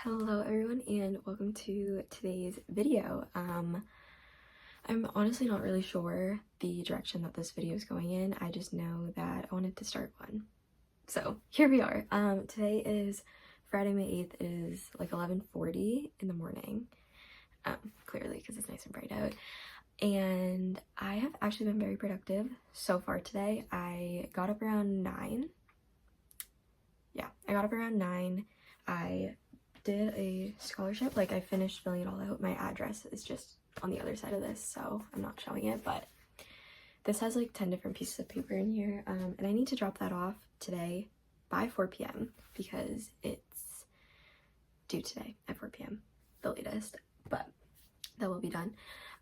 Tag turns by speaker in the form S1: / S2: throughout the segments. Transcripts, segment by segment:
S1: Hello everyone and welcome to today's video. I'm honestly not really sure the direction that this video is going in. I just know that I wanted to start one. So here we are. Today is Friday, May 8th. It is like 11:40 in the morning. Clearly because it's nice and bright out. And I have actually been very productive so far today. I got up around 9. Yeah, I got up around 9. I did a scholarship. Like, I finished filling it all out. My address is just on the other side of this, so I'm not showing it, but this has like 10 different pieces of paper in here, and I need to drop that off today by 4 p.m. because it's due today at 4 p.m. the latest, but that will be done.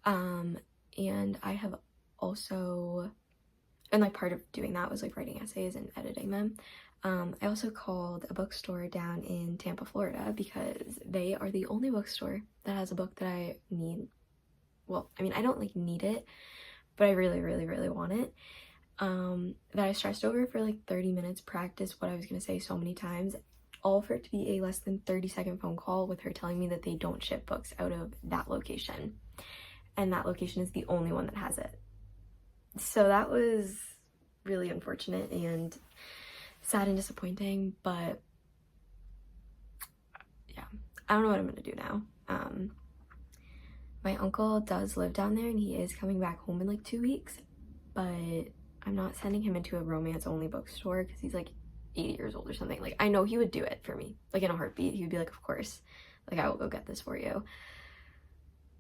S1: And I have also, and like part of doing that was like writing essays and editing them. I also called a bookstore down in Tampa, Florida, because they are the only bookstore that has a book that I need. Well, I mean, I don't like need it, but I really, really, really want it. That I stressed over for like 30 minutes, practiced what I was going to say so many times, all for it to be a less than 30-second phone call with her telling me that they don't ship books out of that location. And that location is the only one that has it. So that was really unfortunate and sad and disappointing, but yeah, I don't know what I'm gonna do now. My uncle does live down there and he is coming back home in like 2 weeks, but I'm not sending him into a romance only bookstore because he's like 80 years old or something. Like, I know he would do it for me, like in a heartbeat. He would be like, of course, like I will go get this for you.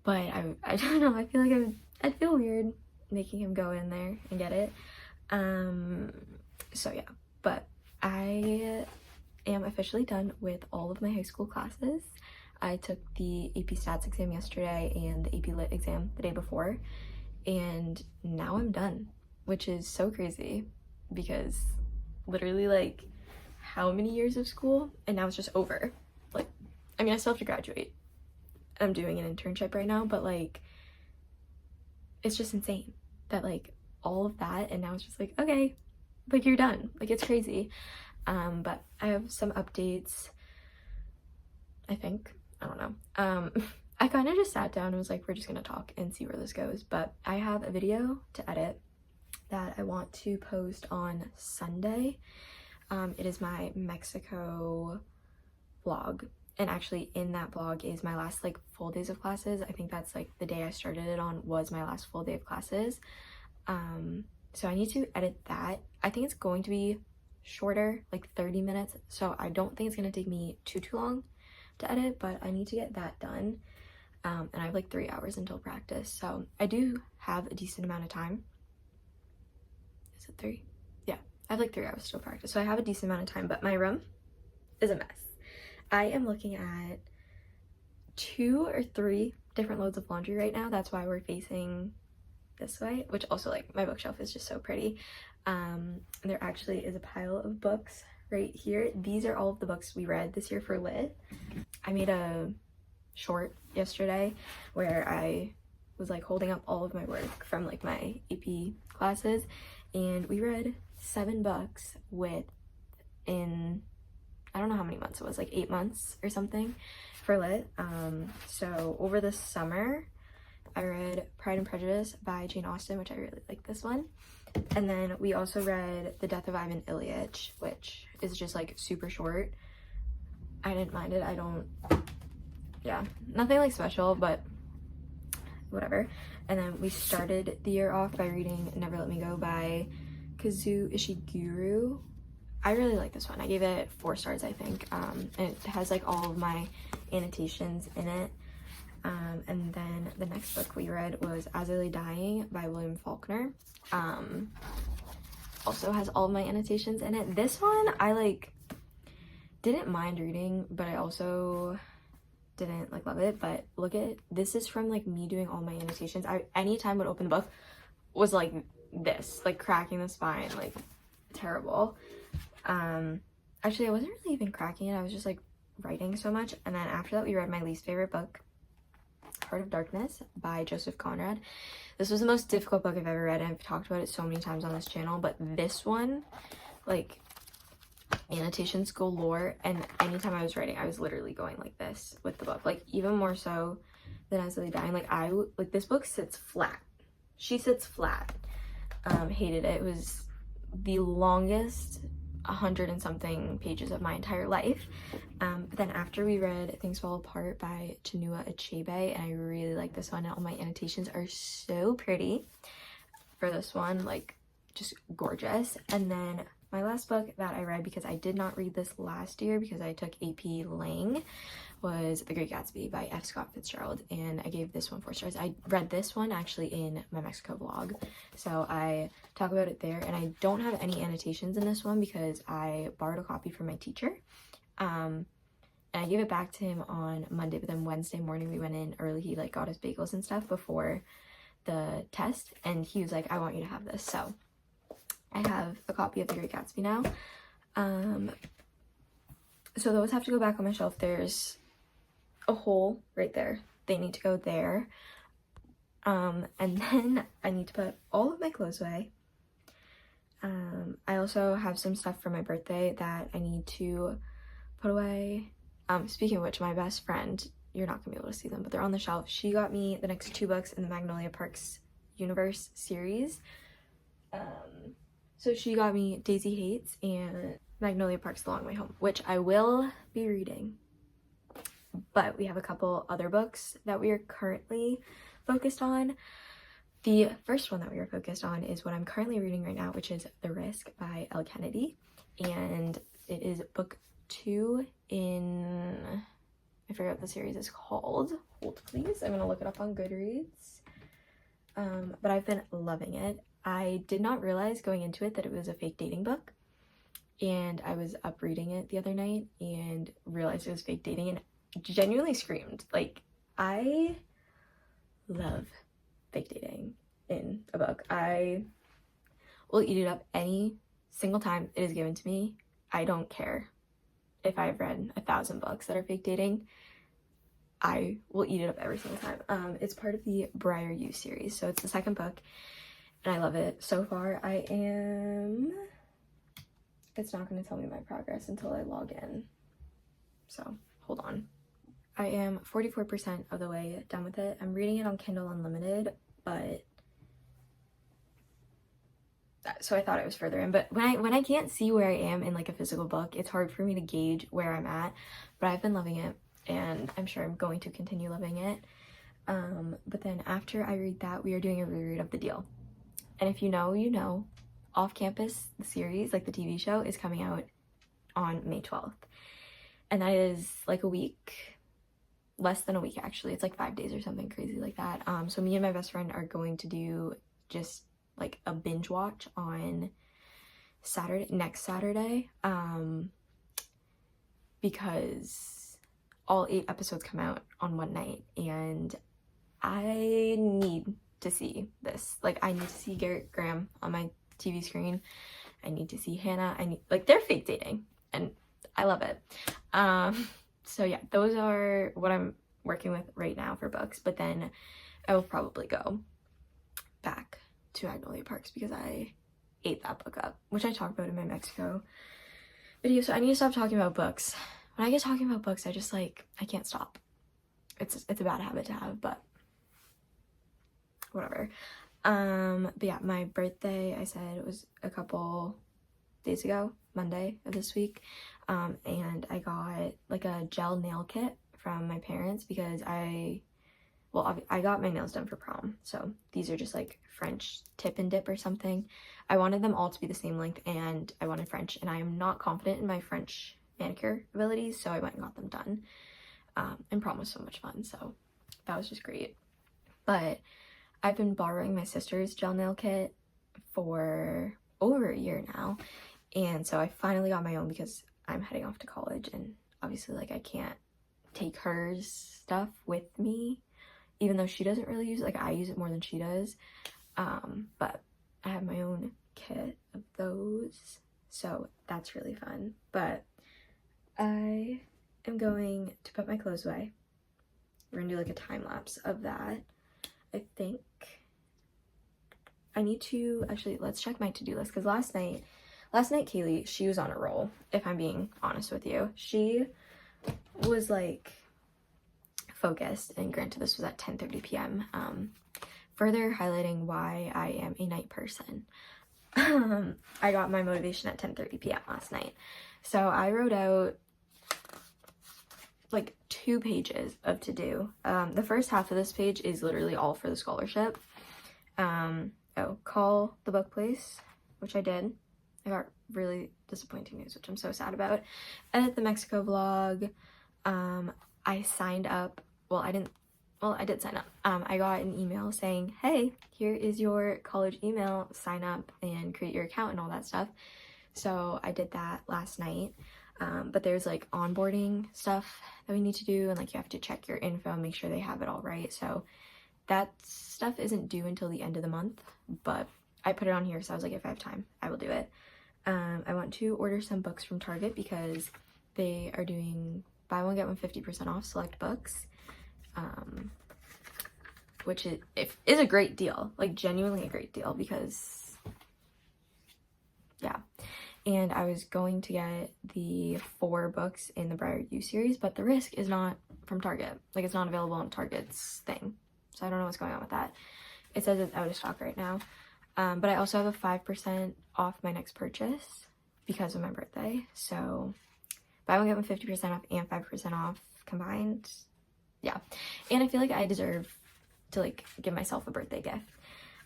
S1: But I don't know, I feel like I'd feel weird making him go in there and get it. So yeah, but I am officially done with all of my high school classes. I took the AP Stats exam yesterday and the AP Lit exam the day before, and now I'm done, which is so crazy because literally like how many years of school and now it's just over. Like, I mean, I still have to graduate. I'm doing an internship right now, but like it's just insane that like all of that and now it's just like, okay, like you're done. Like, it's crazy. But I have some updates, I think. I don't know. I kind of just sat down and was like, we're just gonna talk and see where this goes. But I have a video to edit that I want to post on Sunday. It is my Mexico vlog. And actually in that vlog is my last like full days of classes. I think that's like the day I started it on was my last full day of classes. So I need to edit that. I think it's going to be shorter, like 30 minutes. So I don't think it's going to take me too long to edit, but I need to get that done. And I have like 3 hours until practice. So I do have a decent amount of time. Is it 3? Yeah, I have like 3 hours till practice. So I have a decent amount of time, but my room is a mess. I am looking at 2 or 3 different loads of laundry right now. That's why we're facing this way, which also like my bookshelf is just so pretty. There actually is a pile of books right here. These are all of the books we read this year for Lit. I made a short yesterday where I was like holding up all of my work from like my AP classes, and we read 7 books in I don't know how many months it was, like 8 months or something for Lit. So over the summer I read Pride and Prejudice by Jane Austen, which I really like this one. And then we also read The Death of Ivan Ilyich, which is just like super short. I didn't mind it. Yeah, nothing like special, but whatever. And then we started the year off by reading Never Let Me Go by Kazuo Ishiguro. I really like this one. I gave it 4 stars, I think. And it has like all of my annotations in it. And then the next book we read was As I Lay Dying by William Faulkner. Also has all of my annotations in it. This one I like didn't mind reading, but I also didn't like love it. But look at this, is from like me doing all my annotations. I anytime would open the book was like this, like cracking the spine, like terrible. Actually I wasn't really even cracking it, I was just like writing so much. And then after that we read my least favorite book, Heart of Darkness by Joseph Conrad. This was the most difficult book I've ever read, and I've talked about it so many times on this channel, but this one, like, annotations galore, and anytime I was writing I was literally going like this with the book, like even more so than As I Lay Dying. Like this book sits flat. She sits flat. Hated it. It was the longest 100 and something pages of my entire life. But then after we read Things Fall Apart by Chinua Achebe, and I really like this one, and all my annotations are so pretty for this one, like just gorgeous. And then my last book that I read, because I did not read this last year because I took AP Lang, was The Great Gatsby by F. Scott Fitzgerald, and I gave this one 4 stars. I read this one actually in my Mexico vlog, so I talk about it there, and I don't have any annotations in this one because I borrowed a copy from my teacher, and I gave it back to him on Monday, but then Wednesday morning we went in early. He like got us bagels and stuff before the test, and he was like, I want you to have this. So I have a copy of The Great Gatsby now. So those have to go back on my shelf. There's a hole right there. They need to go there. And then I need to put all of my clothes away. I also have some stuff for my birthday that I need to put away. Speaking of which, my best friend, you're not gonna be able to see them, but they're on the shelf. She got me the next 2 books in the Magnolia Parks Universe series. So she got me Daisy Hates and Magnolia Parks The Long Way Home, which I will be reading. But we have a couple other books that we are currently focused on. The first one that we are focused on is what I'm currently reading right now, which is The Risk by Elle Kennedy. And it is book 2 in, I forget what the series is called. Hold please, I'm gonna look it up on Goodreads. But I've been loving it. I did not realize going into it that it was a fake dating book. And I was up reading it the other night and realized it was fake dating and genuinely screamed. Like, I love fake dating in a book. I will eat it up any single time it is given to me. I don't care if I've read 1,000 books that are fake dating. I will eat it up every single time. It's part of the Briar You series, so it's the second book, and I love it. So far, it's not going to tell me my progress until I log in, so hold on. I am 44% of the way done with it. I'm reading it on Kindle Unlimited, but so I thought I was further in, but when I can't see where I am in like a physical book, it's hard for me to gauge where I'm at. But I've been loving it, and I'm sure I'm going to continue loving it. But then after I read that, we are doing a reread of The Deal. And if you know, you know, Off Campus, the series, like the TV show, is coming out on May 12th. And that is like a week, less than a week actually. It's like 5 days or something crazy like that. So me and my best friend are going to do just like a binge watch on next Saturday, because all 8 episodes come out on one night, and I need to see this. Like, I need to see Garrett Graham on my TV screen. I need to see Hannah. They're fake dating, and I love it. So yeah, those are what I'm working with right now for books, but then I will probably go back to Magnolia Parks because I ate that book up, which I talked about in my Mexico video. So I need to stop talking about books. When I get talking about books, I just I can't stop. It's a bad habit to have, but whatever. But yeah, my birthday, I said it was a couple days ago, Monday of this week. And I got like a gel nail kit from my parents because I got my nails done for prom. So these are just like French tip and dip or something. I wanted them all to be the same length, and I wanted French, and I am not confident in my French manicure abilities, so I went and got them done. And prom was so much fun, so that was just great. But I've been borrowing my sister's gel nail kit for over a year now, and so I finally got my own because I'm heading off to college, and obviously like I can't take hers stuff with me, even though she doesn't really use it. Like, I use it more than she does. But I have my own kit of those, so that's really fun. But I am going to put my clothes away. We're gonna do like a time lapse of that. I think I need to actually, let's check my to-do list, because last night last night Kaylee, she was on a roll, if I'm being honest with you. She was like focused, and granted this was at 10:30 p.m. Further highlighting why I am a night person. I got my motivation at 10:30 p.m. last night. So I wrote out like 2 pages of to do. The first half of this page is literally all for the scholarship. Call the book place, which I did. I got really disappointing news, which I'm so sad about. Edit the Mexico vlog. I signed up. I did sign up. I got an email saying, hey, here is your college email, sign up and create your account and all that stuff. So I did that last night. But there's like onboarding stuff that we need to do, and like you have to check your info, make sure they have it all right. So that stuff isn't due until the end of the month, but I put it on here, so I was like, if I have time, I will do it. I want to order some books from Target because they are doing buy one get one 50% off select books, which is a great deal, like genuinely a great deal, because yeah. And I was going to get the 4 books in the Briar U series, but the Risk is not from Target. Like, it's not available on Target's thing. So I don't know what's going on with that. It says it's out of stock right now. But I also have a 5% off my next purchase because of my birthday. So buy one get one 50% off and 5% off combined. Yeah. And I feel like I deserve to like give myself a birthday gift.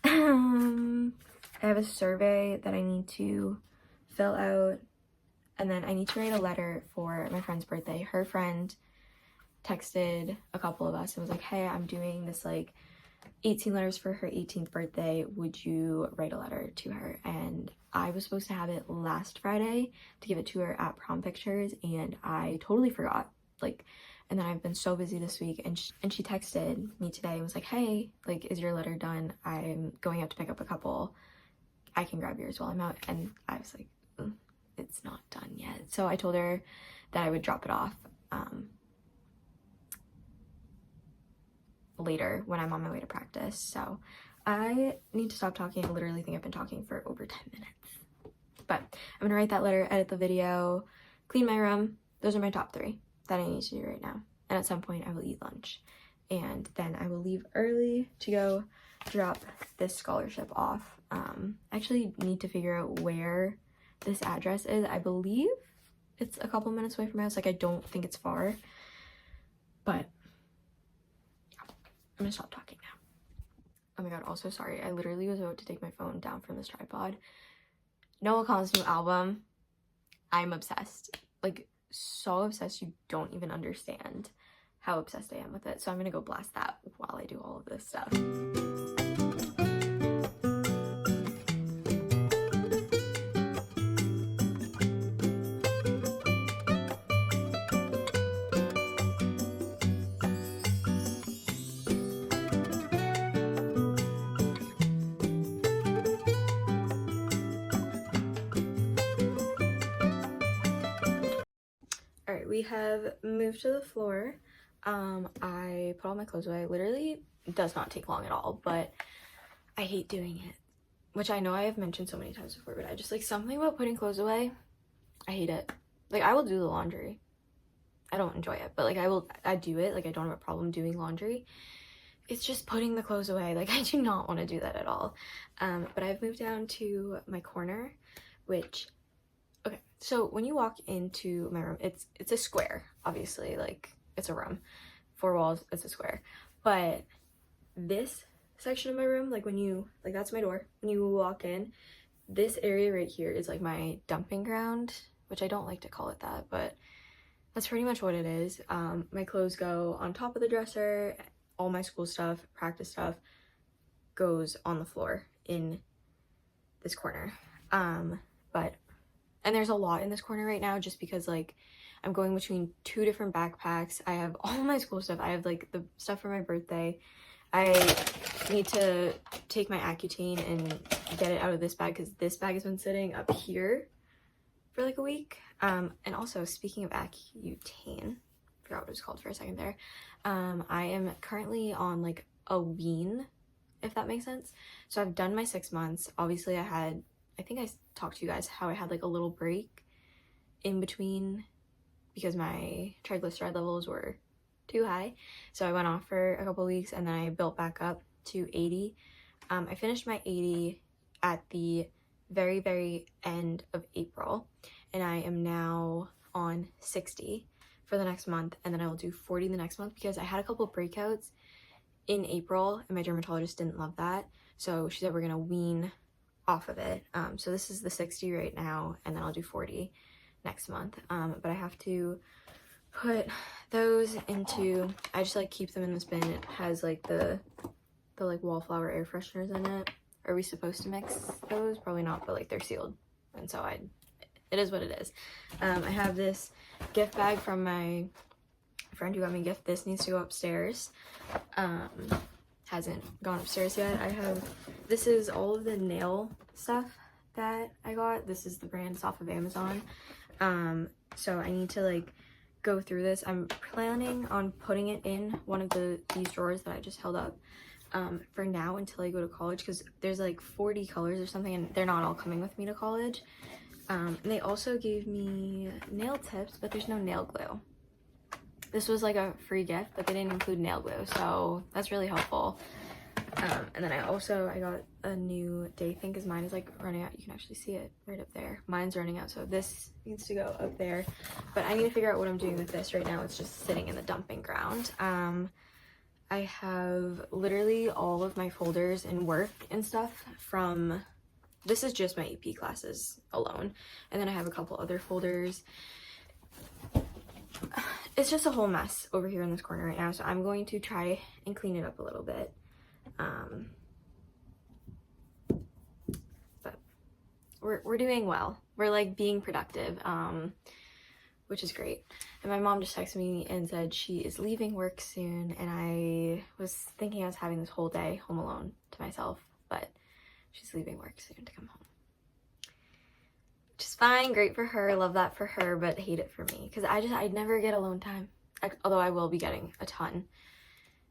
S1: I have a survey that I need to fill out, and then I need to write a letter for my friend's birthday. Her friend texted a couple of us and was like, hey, I'm doing this like 18 letters for her 18th birthday, would you write a letter to her? And I was supposed to have it last Friday to give it to her at prom pictures, and I totally forgot. Like, and then I've been so busy this week, and she texted me today and was like, hey, like, is your letter done? I'm going out to pick up a couple, I can grab yours while I'm out. And I was like, it's not done yet. So I told her that I would drop it off later when I'm on my way to practice. So I need to stop talking. I literally think I've been talking for over 10 minutes. But I'm gonna write that letter, edit the video, clean my room. Those are my top 3 that I need to do right now. And at some point I will eat lunch. And then I will leave early to go drop this scholarship off. I actually need to figure out where this address is. I believe it's a couple minutes away from my house. Like, I don't think it's far, but yeah. I'm gonna stop talking now. Oh my god, also sorry, I literally was about to take my phone down from this tripod. Noah Kahan's new album, I'm obsessed. Like, so obsessed you don't even understand how obsessed I am with it. So I'm gonna go blast that while I do all of this stuff. Alright, we have moved to the floor. I put all my clothes away. Literally, it does not take long at all, but I hate doing it. Which I know I have mentioned so many times before, but I just like something about putting clothes away. I hate it. Like, I will do the laundry. I don't enjoy it, but like I do it. Like, I don't have a problem doing laundry. It's just putting the clothes away. Like, I do not want to do that at all. But I've moved down to my corner, which, okay, so when you walk into my room, it's a square, obviously. Like, it's a room, 4 walls, it's a square. But this section of my room, like when you, like that's my door, when you walk in, this area right here is like my dumping ground, which I don't like to call it that, but that's pretty much what it is. My clothes go on top of the dresser, all my school stuff, practice stuff goes on the floor in this corner. And there's a lot in this corner right now just because like I'm going between 2 different backpacks. I have all my school stuff. I have like the stuff for my birthday. I need to take my Accutane and get it out of this bag because this bag has been sitting up here for like a week. And also, speaking of Accutane, I forgot what it was called for a second there. I am currently on like a wean, if that makes sense. So I've done my 6 months. Obviously I had I think I talked to you guys how I had like a little break in between because my triglyceride levels were too high. So I went off for a couple weeks and then I built back up to 80. I finished my 80 at the very end of April, and I am now on 60 for the next month, and then I will do 40 the next month because I had a couple breakouts in April and my dermatologist didn't love that, so she said we're gonna wean off of it. So this is the 60 right now, and then I'll do 40 next month. But I have to put those into, I just like keep them in this bin. It has like the like wallflower air fresheners in it. Are we supposed to mix those? Probably not, but like they're sealed, and so it is what it is. I have this gift bag from my friend who got me a gift. This needs to go upstairs. Hasn't gone upstairs yet. This is all of the nail stuff that I got. This is the brand, it's off of Amazon. So I need to like go through this. I'm planning on putting it in one of these drawers that I just held up for now until I go to college, because there's like 40 colors or something and they're not all coming with me to college. And they also gave me nail tips, but there's no nail glue. This was like a free gift, but they didn't include nail glue, so that's really helpful. And then I got a new day thing because mine is like running out. You can actually see it right up there. Mine's running out, so this needs to go up there. But I need to figure out what I'm doing with this right now. It's just sitting in the dumping ground. I have literally all of my folders and work and stuff from, this is just my AP classes alone. And then I have a couple other folders. It's just a whole mess over here in this corner right now, so I'm going to try and clean it up a little bit. But we're doing well. We're like being productive, which is great. And my mom just texted me and said she is leaving work soon, and I was thinking I was having this whole day home alone to myself, but she's leaving work soon to come home. Which is fine, great for her, love that for her, but hate it for me because I never get alone time. Although I will be getting a ton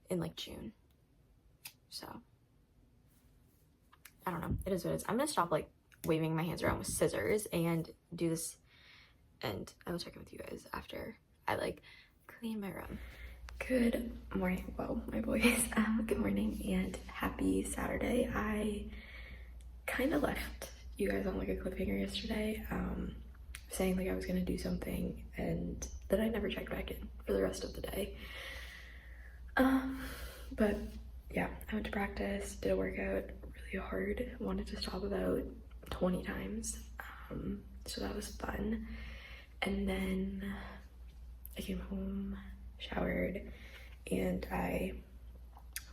S1: in like June. So I don't know, it is what it is. I'm gonna stop like waving my hands around with scissors and do this, and I will check in with you guys after I like clean my room. Good morning. Whoa, my voice. Good morning and happy Saturday. I kind of left you guys on like a cliffhanger yesterday, saying like I was gonna do something and then I never checked back in for the rest of the day. But yeah, I went to practice, did a workout really hard, wanted to stop about 20 times, so that was fun. And then I came home, showered, and I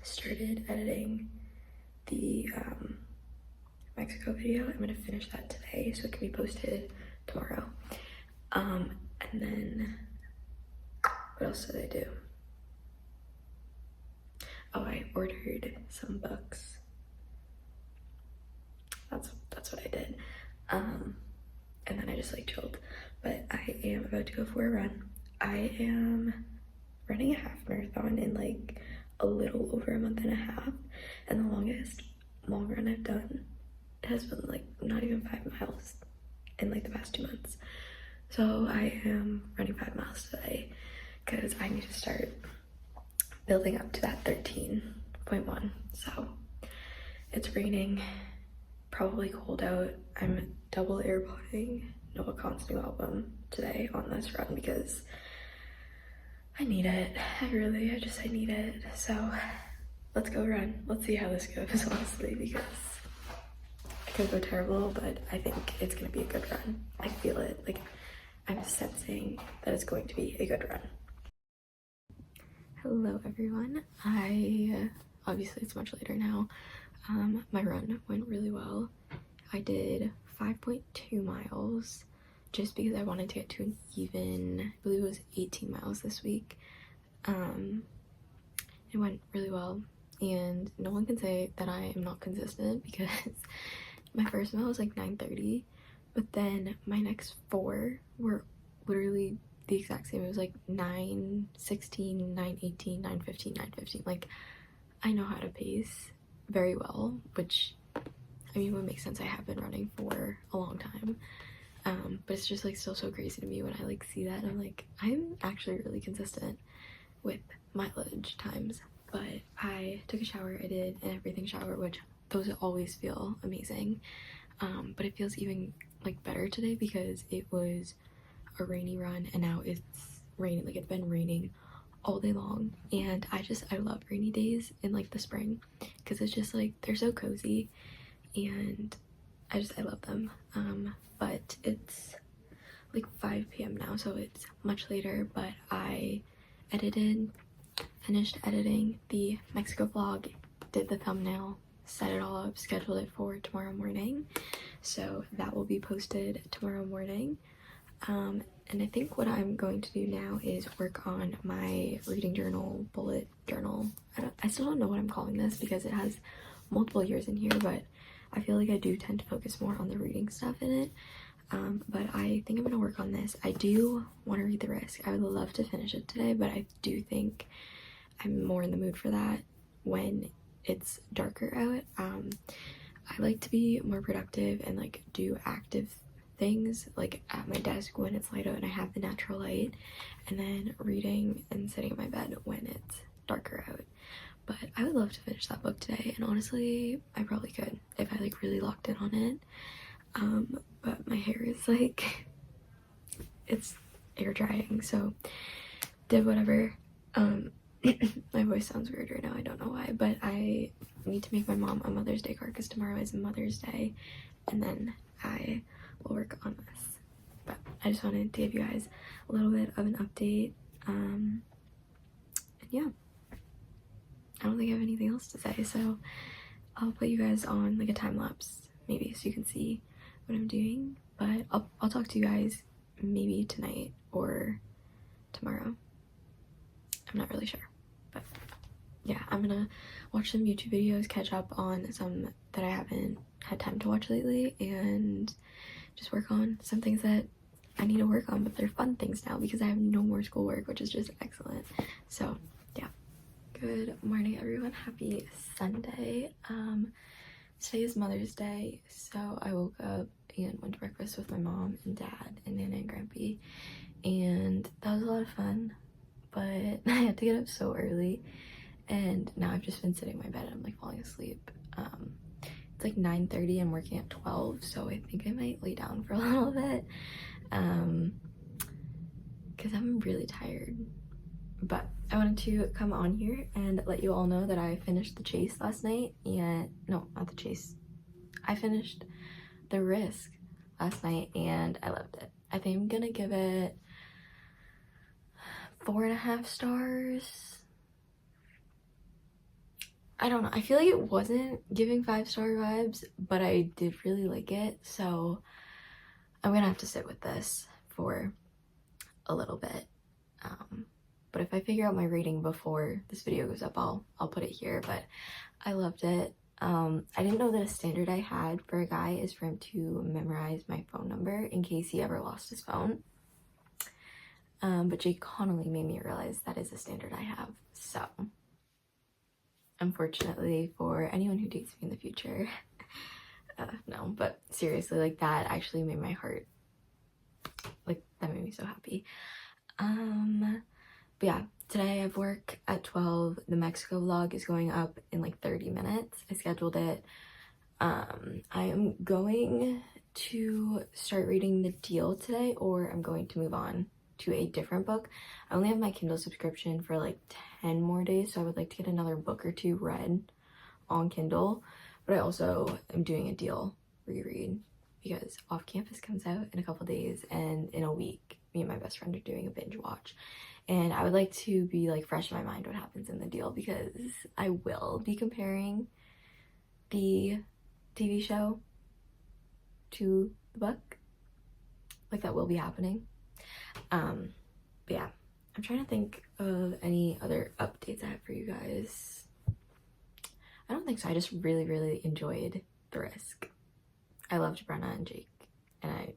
S1: started editing the Mexico video. I'm gonna finish that today so it can be posted tomorrow. And then what else did I do? Oh, I ordered some books. That's what I did. And then I just like chilled. But I am about to go for a run. I am running a half marathon in like a little over a month and a half, and the longest long run I've done has been like not even 5 miles in like the past 2 months. So I am running 5 miles today because I need to start building up to that 13.1. So it's raining, probably cold out. I'm double AirPodding Noah Khan's new album today on this run because I need it. I need it. So let's go run. Let's see how this goes, honestly, because it could go terrible, but I think it's gonna be a good run. I feel it. Like, I'm sensing that it's going to be a good run. Hello everyone. Obviously it's much later now. My run went really well. I did 5.2 miles just because I wanted to get to an even, I believe it was 18 miles this week. It went really well, and no one can say that I am not consistent because my first mile was like 9:30, but then my next 4 were literally the exact same. It was like 9:16, 9:18, 9:15, 9:15. Like, I know how to pace very well, which I mean, it would make sense, I have been running for a long time. But it's just like still so crazy to me when I like see that. I'm like, I'm actually really consistent with mileage times. But I took a shower, I did an everything shower, which those always feel amazing. But it feels even like better today because it was a rainy run and now it's raining. Like, it's been raining all day long, and I love rainy days in like the spring because it's just like they're so cozy, and I love them. But it's like 5 p.m. now, so it's much later, but I finished editing the Mexico vlog, did the thumbnail, set it all up, scheduled it for tomorrow morning, so that will be posted tomorrow morning. And I think what I'm going to do now is work on my reading journal, bullet journal. I still don't know what I'm calling this because it has multiple years in here, but I feel like I do tend to focus more on the reading stuff in it. But I think I'm gonna work on this. I do want to read The Risk. I would love to finish it today, but I do think I'm more in the mood for that when it's darker out. I like to be more productive and like do active things like at my desk when it's light out and I have the natural light, and then reading and sitting in my bed when it's darker out. But I would love to finish that book today, and honestly I probably could if I like really locked in on it. But my hair is like, it's air drying, so did whatever. My voice sounds weird right now, I don't know why, but I need to make my mom a Mother's Day card because tomorrow is Mother's Day, and then I will work on this. But I just wanted to give you guys a little bit of an update. And yeah, I don't think I have anything else to say, so I'll put you guys on like a time lapse maybe so you can see what I'm doing. But I'll talk to you guys maybe tonight or tomorrow. I'm not really sure, but yeah, I'm gonna watch some YouTube videos, catch up on some that I haven't had time to watch lately, and just work on some things that I need to work on, but they're fun things now because I have no more schoolwork, which is just excellent. So yeah, good morning everyone, happy Sunday. Today is Mother's Day, so I woke up and went to breakfast with my mom and dad and Nana and Grampy, and that was a lot of fun, but I had to get up so early, and now I've just been sitting in my bed and I'm like falling asleep. It's like 9:30, I'm working at 12, so I think I might lay down for a little bit because I'm really tired. But I wanted to come on here and let you all know that I finished The Chase last night, and no, not The Chase, I finished The Risk last night and I loved it. I think I'm gonna give it 4.5 stars. I don't know, I feel like it wasn't giving 5-star vibes, but I did really like it, so I'm gonna have to sit with this for a little bit. But if I figure out my rating before this video goes up, I'll put it here. But I loved it. I didn't know that a standard I had for a guy is for him to memorize my phone number in case he ever lost his phone. But Jake Connolly made me realize that is a standard I have, so unfortunately for anyone who dates me in the future, no, but seriously, like that actually made my heart, like that made me so happy. But yeah, today I have work at 12. The Mexico vlog is going up in like 30 minutes. I scheduled it. I am going to start reading The Deal today, or I'm going to move on to a different book. I only have my Kindle subscription for like 10 more days, so I would like to get another book or two read on Kindle. But I also am doing a Deal reread because Off Campus comes out in a couple days, and in a week me and my best friend are doing a binge watch, and I would like to be like fresh in my mind what happens in The Deal because I will be comparing the TV show to the book. Like that will be happening. But yeah, I'm trying to think of any other updates I have for you guys. I don't think so. I just really enjoyed The Risk. I loved Brenna and Jake, and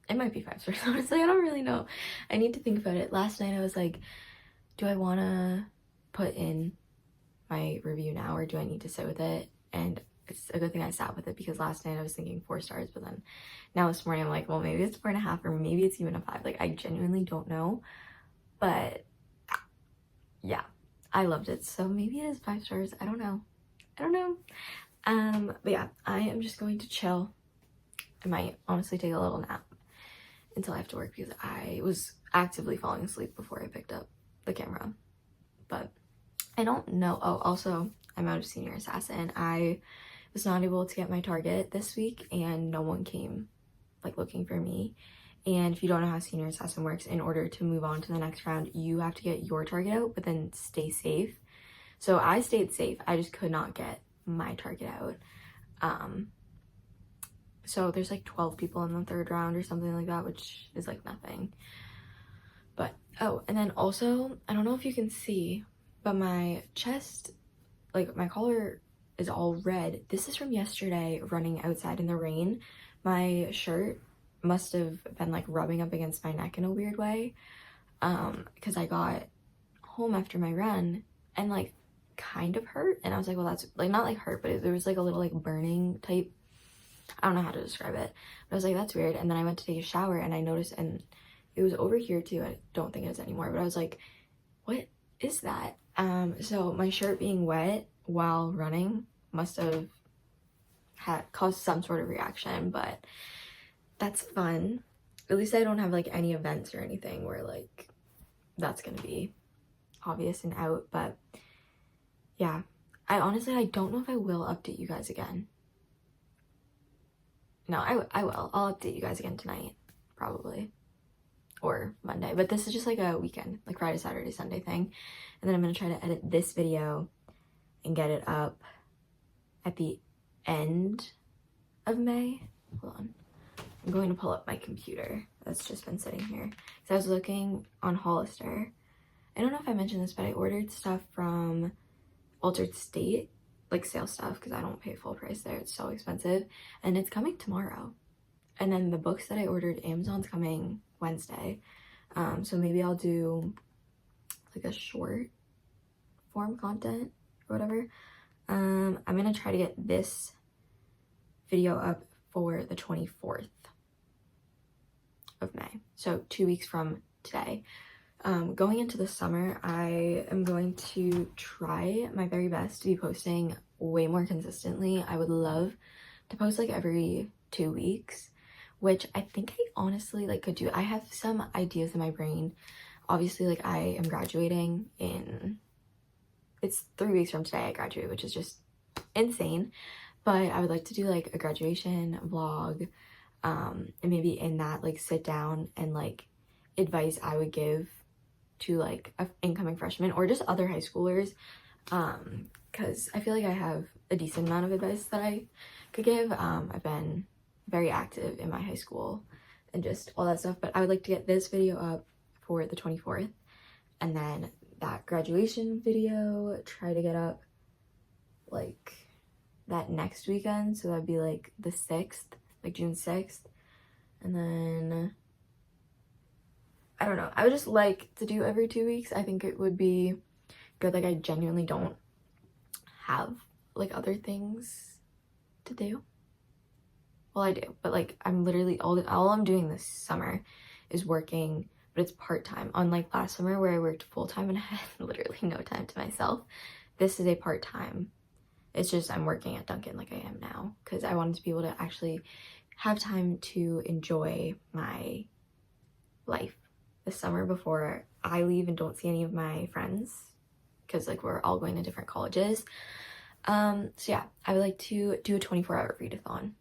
S1: it might be 5 stars, honestly. I don't really know. I need to think about it. Last night I was like, do I want to put in my review now or do I need to sit with it? And it's a good thing I sat with it, because last night I was thinking 4 stars, but then now this morning I'm like, well, maybe it's 4.5 or maybe it's even a 5. Like, I genuinely don't know, but yeah, I loved it. So maybe it is 5 stars. I don't know. But yeah, I am just going to chill. I might honestly take a little nap until I have to work, because I was actively falling asleep before I picked up the camera. But I don't know. Oh, also, I'm out of senior assassin. I was not able to get my target this week, and no one came like looking for me. And if you don't know how senior assassin works, in order to move on to the next round, you have to get your target out, but then stay safe. So I stayed safe. I just could not get my target out. So there's like 12 people in the 3rd round or something like that, which is like nothing. But oh, and then also, I don't know if you can see, but my chest, like my collar is all red. This is from yesterday running outside in the rain. My shirt must have been like rubbing up against my neck in a weird way, because I got home after my run and like kind of hurt, and I was like, well, that's like not like hurt, but there was like a little like burning type, I don't know how to describe it, but I was like, that's weird. And then I went to take a shower and I noticed, and it was over here too. I don't think it is anymore, but I was like, what is that? So my shirt being wet while running must have caused some sort of reaction, but that's fun. At least I don't have like any events or anything where like that's gonna be obvious and out. But yeah, I don't know if I will update you guys again. No, I will. I'll update you guys again tonight, probably, or Monday. But this is just like a weekend, like Friday, Saturday, Sunday thing. And then I'm gonna try to edit this video and get it up at the end of May. Hold on. I'm going to pull up my computer that's just been sitting here. So I was looking on Hollister. I don't know if I mentioned this, but I ordered stuff from Altered State, like sale stuff, because I don't pay full price there. It's so expensive. And it's coming tomorrow. And then the books that I ordered, Amazon's coming Wednesday. So maybe I'll do like a short form content or whatever. I'm gonna try to get this video up for the 24th of May. So 2 weeks from today. Going into the summer, I am going to try my very best to be posting way more consistently. I would love to post like every 2 weeks, which I think I honestly like could do. I have some ideas in my brain. Obviously, like I am graduating in, it's 3 weeks from today I graduate, which is just insane. But I would like to do like a graduation vlog, and maybe in that like sit down and like advice I would give to like a incoming freshman or just other high schoolers, because I feel like I have a decent amount of advice that I could give. I've been very active in my high school and just all that stuff, but I would like to get this video up for the 24th, and then that graduation video try to get up like that next weekend, so that'd be like the 6th, like June 6th. And then I don't know, I would just like to do every 2 weeks. I think it would be good. Like I genuinely don't have like other things to do. Well, I do, but like I'm literally all I'm doing this summer is working, but it's part-time. Unlike last summer where I worked full-time and I had literally no time to myself, this is a part-time. It's just I'm working at Dunkin' like I am now, because I wanted to be able to actually have time to enjoy my life this summer before I leave and don't see any of my friends, because like we're all going to different colleges. So yeah, I would like to do a 24-hour readathon.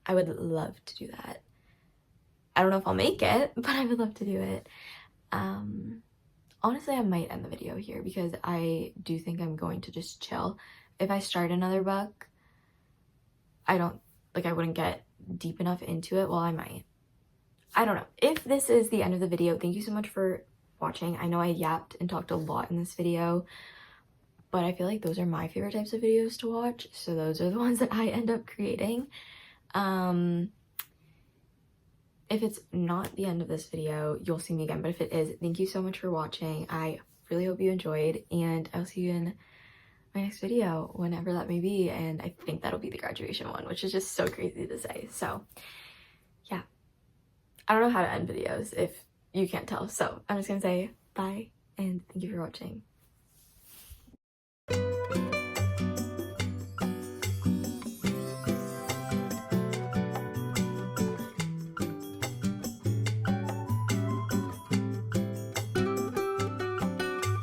S1: I would love to do that. I don't know if I'll make it, but I would love to do it. Honestly, I might end the video here because I do think I'm going to just chill. If I start another book, I wouldn't get deep enough into it. Well, I might. I don't know. If this is the end of the video, thank you so much for watching. I know I yapped and talked a lot in this video, but I feel like those are my favorite types of videos to watch, so those are the ones that I end up creating. If it's not the end of this video, you'll see me again, but if it is, thank you so much for watching. I really hope you enjoyed, and I'll see you in my next video, whenever that may be, and I think that'll be the graduation one, which is just so crazy to say. So yeah, I don't know how to end videos if you can't tell, so I'm just gonna say bye and thank you for watching.